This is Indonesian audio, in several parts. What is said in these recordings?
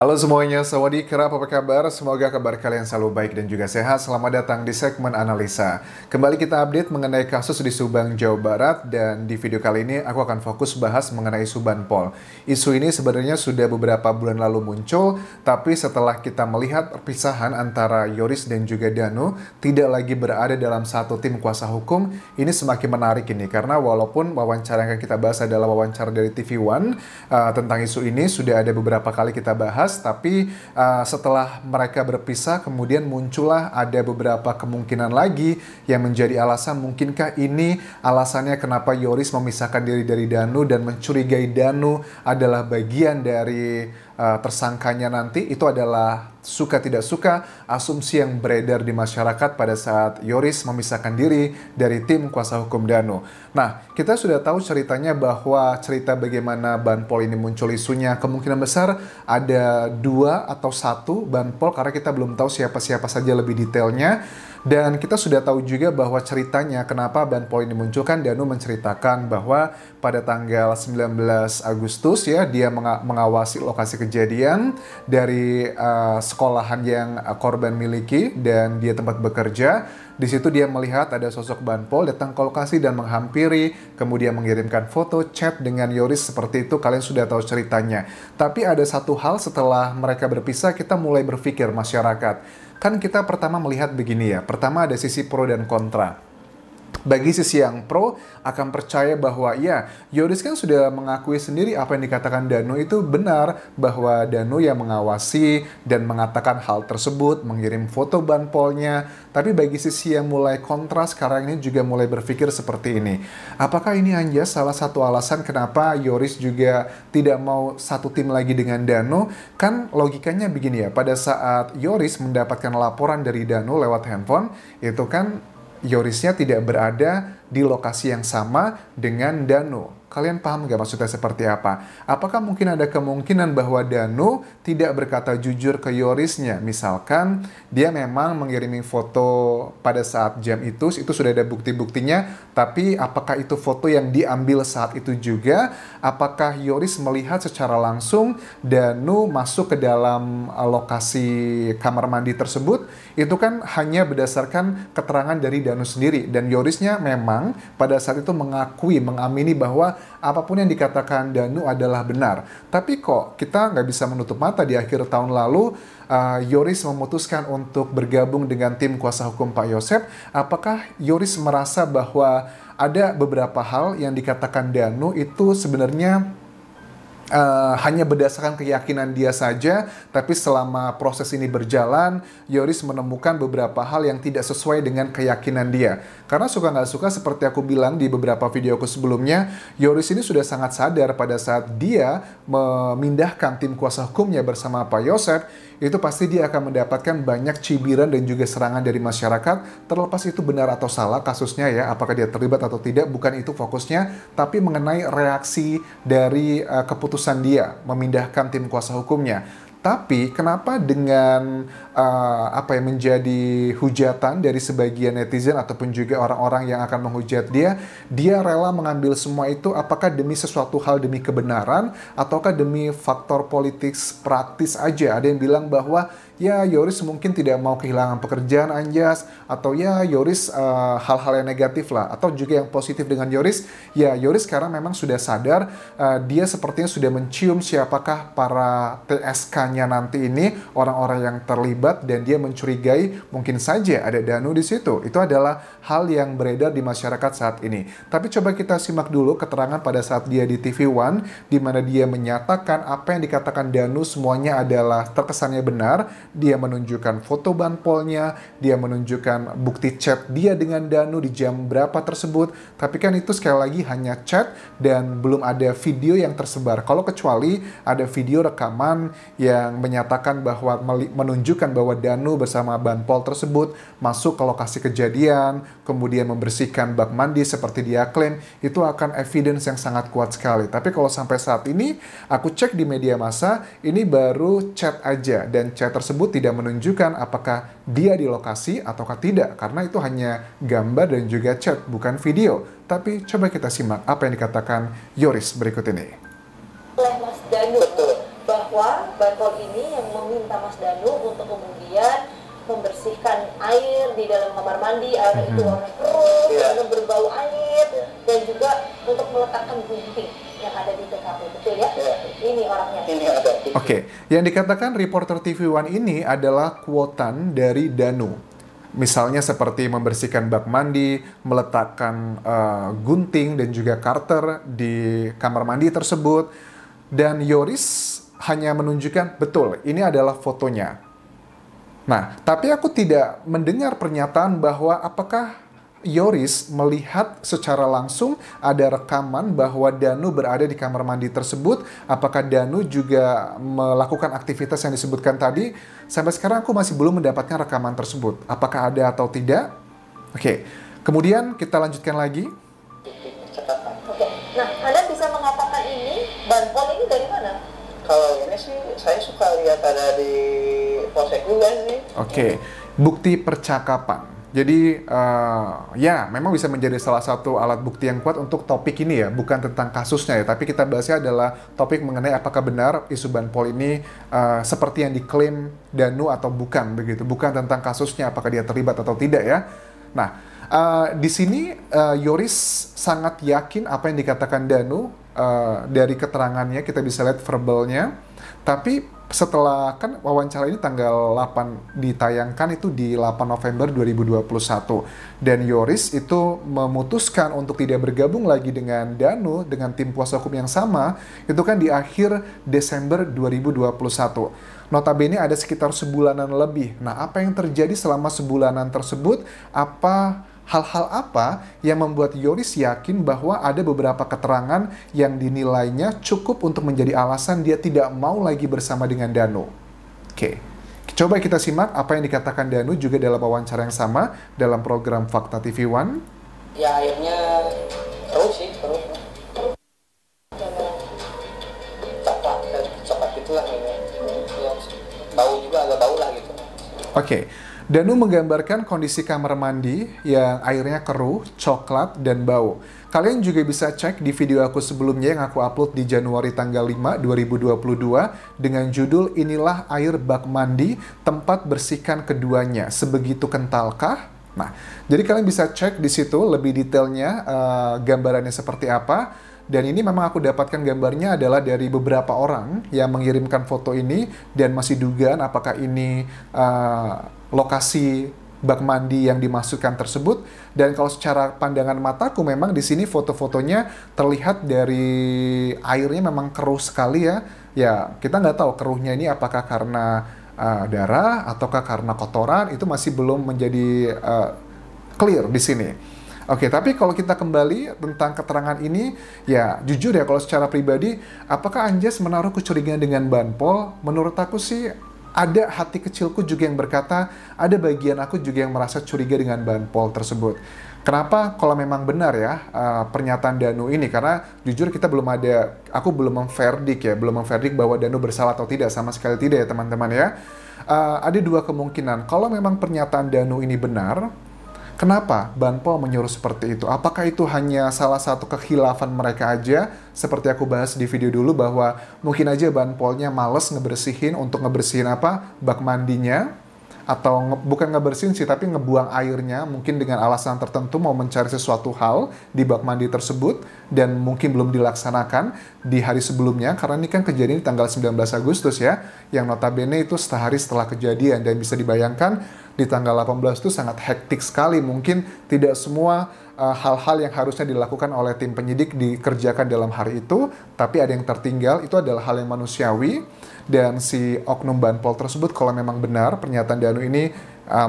Halo semuanya, sawadee krap, apa kabar? Semoga kabar kalian selalu baik dan juga sehat. Selamat datang di segmen analisa. Kembali kita update mengenai kasus di Subang, Jawa Barat. Dan di video kali ini aku akan fokus bahas mengenai Subanpol. Isu ini sebenarnya sudah beberapa bulan lalu muncul, tapi setelah kita melihat perpisahan antara Yoris dan juga Danu tidak lagi berada dalam satu tim kuasa hukum, ini semakin menarik ini. Karena walaupun wawancara yang akan kita bahas adalah wawancara dari TV One, tentang isu ini sudah ada beberapa kali kita bahas, tapi setelah mereka berpisah kemudian muncullah ada beberapa kemungkinan lagi yang menjadi alasan. Mungkinkah ini alasannya kenapa Yoris memisahkan diri dari Danu dan mencurigai Danu adalah bagian dari tersangkanya nanti? Itu adalah suka tidak suka asumsi yang beredar di masyarakat pada saat Yoris memisahkan diri dari tim kuasa hukum Danu. Nah, kita sudah tahu ceritanya bahwa cerita bagaimana Banpol ini muncul isunya kemungkinan besar ada dua atau satu Banpol, karena kita belum tahu siapa-siapa saja lebih detailnya. Dan kita sudah tahu juga bahwa ceritanya kenapa Banpol ini muncul, kan Danu menceritakan bahwa pada tanggal 19 Agustus ya dia mengawasi lokasi kejadian dari sekolahan yang korban miliki dan dia tempat bekerja. Di situ dia melihat ada sosok Banpol datang ke lokasi dan menghampiri, kemudian mengirimkan foto chat dengan Yoris seperti itu. Kalian sudah tahu ceritanya. Tapi ada satu hal, setelah mereka berpisah kita mulai berpikir masyarakat. Kan kita pertama melihat begini ya. Pertama ada sisi pro dan kontra. Bagi sisi yang pro akan percaya bahwa ya Yoris kan sudah mengakui sendiri apa yang dikatakan Danu itu benar, bahwa Danu yang mengawasi dan mengatakan hal tersebut, mengirim foto Banpolnya. Tapi bagi sisi yang mulai kontra sekarang ini juga mulai berpikir seperti ini. Apakah ini hanya salah satu alasan kenapa Yoris juga tidak mau satu tim lagi dengan Danu? Kan logikanya begini ya, pada saat Yoris mendapatkan laporan dari Danu lewat handphone, itu kan Yorisnya tidak berada di lokasi yang sama dengan Danu. Kalian paham nggak maksudnya seperti apa? Apakah mungkin ada kemungkinan bahwa Danu tidak berkata jujur ke Yorisnya? Misalkan dia memang mengirimi foto pada saat jam itu sudah ada bukti-buktinya, tapi apakah itu foto yang diambil saat itu juga? Apakah Yoris melihat secara langsung Danu masuk ke dalam lokasi kamar mandi tersebut? Itu kan hanya berdasarkan keterangan dari Danu sendiri, dan Yorisnya memang pada saat itu mengakui, mengamini bahwa apapun yang dikatakan Danu adalah benar. Tapi kok kita nggak bisa menutup mata di akhir tahun lalu Yoris memutuskan untuk bergabung dengan tim kuasa hukum Pak Yosep. Apakah Yoris merasa bahwa ada beberapa hal yang dikatakan Danu itu sebenarnya hanya berdasarkan keyakinan dia saja, tapi selama proses ini berjalan, Yoris menemukan beberapa hal yang tidak sesuai dengan keyakinan dia. Karena suka nggak suka, seperti aku bilang di beberapa videoku sebelumnya, Yoris ini sudah sangat sadar pada saat dia memindahkan tim kuasa hukumnya bersama Pak Yosep, itu pasti dia akan mendapatkan banyak cibiran dan juga serangan dari masyarakat. Terlepas itu benar atau salah kasusnya ya, apakah dia terlibat atau tidak, bukan itu fokusnya, tapi mengenai reaksi dari keputusan dia memindahkan tim kuasa hukumnya. Tapi kenapa dengan apa yang menjadi hujatan dari sebagian netizen ataupun juga orang-orang yang akan menghujat dia rela mengambil semua itu? Apakah demi sesuatu hal, demi kebenaran, ataukah demi faktor politik praktis aja? Ada yang bilang bahwa ya Yoris mungkin tidak mau kehilangan pekerjaan, Anjas, atau ya Yoris hal-hal yang negatif lah, atau juga yang positif dengan Yoris, ya Yoris sekarang memang sudah sadar, dia sepertinya sudah mencium siapakah para TSK-nya nanti ini, orang-orang yang terlibat, dan dia mencurigai mungkin saja ada Danu di situ. Itu adalah hal yang beredar di masyarakat saat ini. Tapi coba kita simak dulu keterangan pada saat dia di TV One, di mana dia menyatakan apa yang dikatakan Danu semuanya adalah terkesannya benar. Dia menunjukkan foto Banpolnya, dia menunjukkan bukti chat dia dengan Danu di jam berapa tersebut. Tapi kan itu sekali lagi hanya chat dan belum ada video yang tersebar. Kalau kecuali ada video rekaman yang menyatakan bahwa menunjukkan bahwa Danu bersama Banpol tersebut masuk ke lokasi kejadian, kemudian membersihkan bak mandi seperti dia klaim, itu akan evidence yang sangat kuat sekali. Tapi kalau sampai saat ini, aku cek di media massa, ini baru chat aja, dan chat tersebut tidak menunjukkan apakah dia di lokasi ataukah tidak, karena itu hanya gambar dan juga chat, bukan video. Tapi coba kita simak apa yang dikatakan Yoris berikut ini. Oleh Mas Danu, betul, bahwa bahwa Banpol ini yang meminta Mas Danu untuk kemudian membersihkan air di dalam kamar mandi, air itu warna keruh, karena berbau air, dan juga untuk meletakkan gunting yang ada di TKP, betul ya? Ini orangnya. Ini ada. Oke, yang dikatakan reporter TV One ini adalah quotan dari Danu. Misalnya seperti membersihkan bak mandi, meletakkan gunting dan juga karter di kamar mandi tersebut. Dan Yoris hanya menunjukkan, betul, ini adalah fotonya. Nah, tapi aku tidak mendengar pernyataan bahwa apakah Yoris melihat secara langsung ada rekaman bahwa Danu berada di kamar mandi tersebut. Apakah Danu juga melakukan aktivitas yang disebutkan tadi? Sampai sekarang aku masih belum mendapatkan rekaman tersebut. Apakah ada atau tidak? Oke, kemudian kita lanjutkan lagi. Oke, nah Anda bisa mengatakan ini, Banpol ini dari mana? Kalau ini sih saya suka lihat ada di Polsek juga sih. Oke, bukti percakapan. Jadi ya memang bisa menjadi salah satu alat bukti yang kuat untuk topik ini ya, bukan tentang kasusnya ya, tapi kita bahasnya adalah topik mengenai apakah benar isu Banpol ini seperti yang diklaim Danu atau bukan begitu, bukan tentang kasusnya apakah dia terlibat atau tidak ya. Nah, di sini Yoris sangat yakin apa yang dikatakan Danu dari keterangannya, kita bisa lihat verbalnya. Tapi setelah kan wawancara ini tanggal 8 ditayangkan itu di 8 November 2021 dan Yoris itu memutuskan untuk tidak bergabung lagi dengan Danu dengan tim kuasa hukum yang sama itu kan di akhir Desember 2021. Notabene ada sekitar sebulanan lebih. Nah, apa yang terjadi selama sebulanan tersebut? Hal-hal apa yang membuat Yoris yakin bahwa ada beberapa keterangan yang dinilainya cukup untuk menjadi alasan dia tidak mau lagi bersama dengan Danu? Oke, coba kita simak apa yang dikatakan Danu juga dalam wawancara yang sama dalam program Fakta TV One. Ya airnya keruh sih, keruh. Coklat gitulah ya. Bau juga agak bau lah gitu. Oke. Danu menggambarkan kondisi kamar mandi yang airnya keruh, coklat, dan bau. Kalian juga bisa cek di video aku sebelumnya yang aku upload di Januari tanggal 5, 2022 dengan judul Inilah Air Bak Mandi, Tempat Bersihkan Keduanya. Sebegitu kentalkah? Nah, jadi kalian bisa cek di situ lebih detailnya gambarannya seperti apa. Dan ini memang aku dapatkan gambarnya adalah dari beberapa orang yang mengirimkan foto ini dan masih dugaan apakah ini lokasi bak mandi yang dimasukkan tersebut. Dan kalau secara pandangan mataku memang di sini foto-fotonya terlihat dari airnya memang keruh sekali ya. Ya, kita nggak tahu keruhnya ini apakah karena darah ataukah karena kotoran, itu masih belum menjadi clear di sini. Oke, tapi kalau kita kembali tentang keterangan ini, ya jujur ya kalau secara pribadi, apakah Anjas menaruh kecurigaan dengan Banpol? Menurut aku sih ada hati kecilku juga yang berkata, ada bagian aku juga yang merasa curiga dengan Banpol tersebut. Kenapa? Kalau memang benar ya pernyataan Danu ini, karena jujur kita belum ada, aku belum memverdik ya, belum memverdik bahwa Danu bersalah atau tidak, sama sekali tidak ya teman-teman ya. Ada dua kemungkinan, kalau memang pernyataan Danu ini benar, kenapa Banpol menyuruh seperti itu? Apakah itu hanya salah satu kekhilafan mereka aja? Seperti aku bahas di video dulu bahwa mungkin aja Banpolnya males ngebersihin untuk ngebersihin apa? Bak mandinya. Atau bukan ngebersihin sih, tapi ngebuang airnya. Mungkin dengan alasan tertentu mau mencari sesuatu hal di bak mandi tersebut. Dan mungkin belum dilaksanakan di hari sebelumnya. Karena ini kan kejadian di tanggal 19 Agustus ya. Yang notabene itu sehari setelah kejadian. Dan bisa dibayangkan di tanggal 18 itu sangat hektik sekali. Mungkin tidak semua hal-hal yang harusnya dilakukan oleh tim penyidik dikerjakan dalam hari itu. Tapi ada yang tertinggal, itu adalah hal yang manusiawi. Dan si oknum Banpol tersebut kalau memang benar pernyataan Danu ini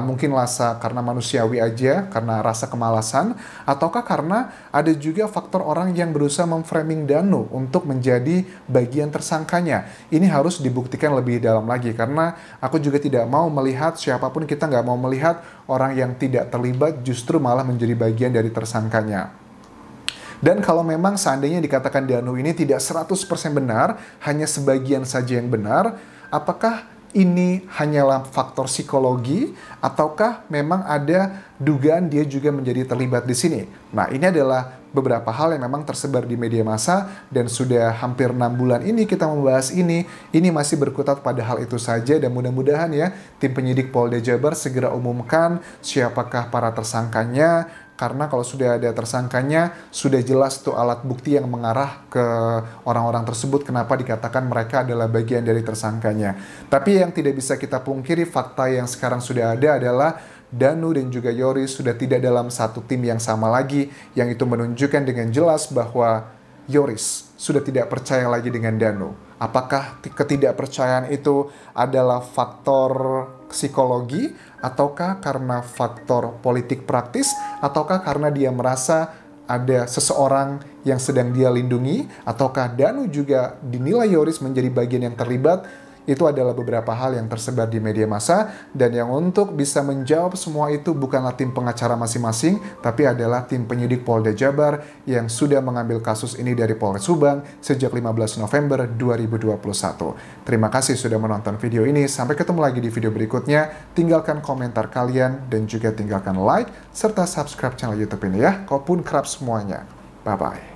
mungkin karena manusiawi aja, karena rasa kemalasan, ataukah karena ada juga faktor orang yang berusaha memframing Danu untuk menjadi bagian tersangkanya. Ini harus dibuktikan lebih dalam lagi, karena aku juga tidak mau melihat, siapapun kita nggak mau melihat orang yang tidak terlibat justru malah menjadi bagian dari tersangkanya. Dan kalau memang seandainya dikatakan Danu ini tidak 100% benar, hanya sebagian saja yang benar, apakah ini hanyalah faktor psikologi ataukah memang ada dugaan dia juga menjadi terlibat di sini? Nah, ini adalah beberapa hal yang memang tersebar di media massa dan sudah hampir 6 bulan ini kita membahas ini masih berkutat pada hal itu saja, dan mudah-mudahan ya tim penyidik Polda Jabar segera umumkan siapakah para tersangkanya, karena kalau sudah ada tersangkanya sudah jelas tuh alat bukti yang mengarah ke orang-orang tersebut kenapa dikatakan mereka adalah bagian dari tersangkanya. Tapi yang tidak bisa kita pungkiri, fakta yang sekarang sudah ada adalah Danu dan juga Yoris sudah tidak dalam satu tim yang sama lagi, yang itu menunjukkan dengan jelas bahwa Yoris sudah tidak percaya lagi dengan Danu. Apakah ketidakpercayaan itu adalah faktor psikologi, ataukah karena faktor politik praktis, ataukah karena dia merasa ada seseorang yang sedang dia lindungi, ataukah Danu juga dinilai Yoris menjadi bagian yang terlibat? Itu adalah beberapa hal yang tersebar di media massa, dan yang untuk bisa menjawab semua itu bukanlah tim pengacara masing-masing, tapi adalah tim penyidik Polda Jabar yang sudah mengambil kasus ini dari Polres Subang sejak 15 November 2021. Terima kasih sudah menonton video ini, sampai ketemu lagi di video berikutnya. Tinggalkan komentar kalian dan juga tinggalkan like serta subscribe channel YouTube ini ya. Kopun kerap semuanya. Bye-bye.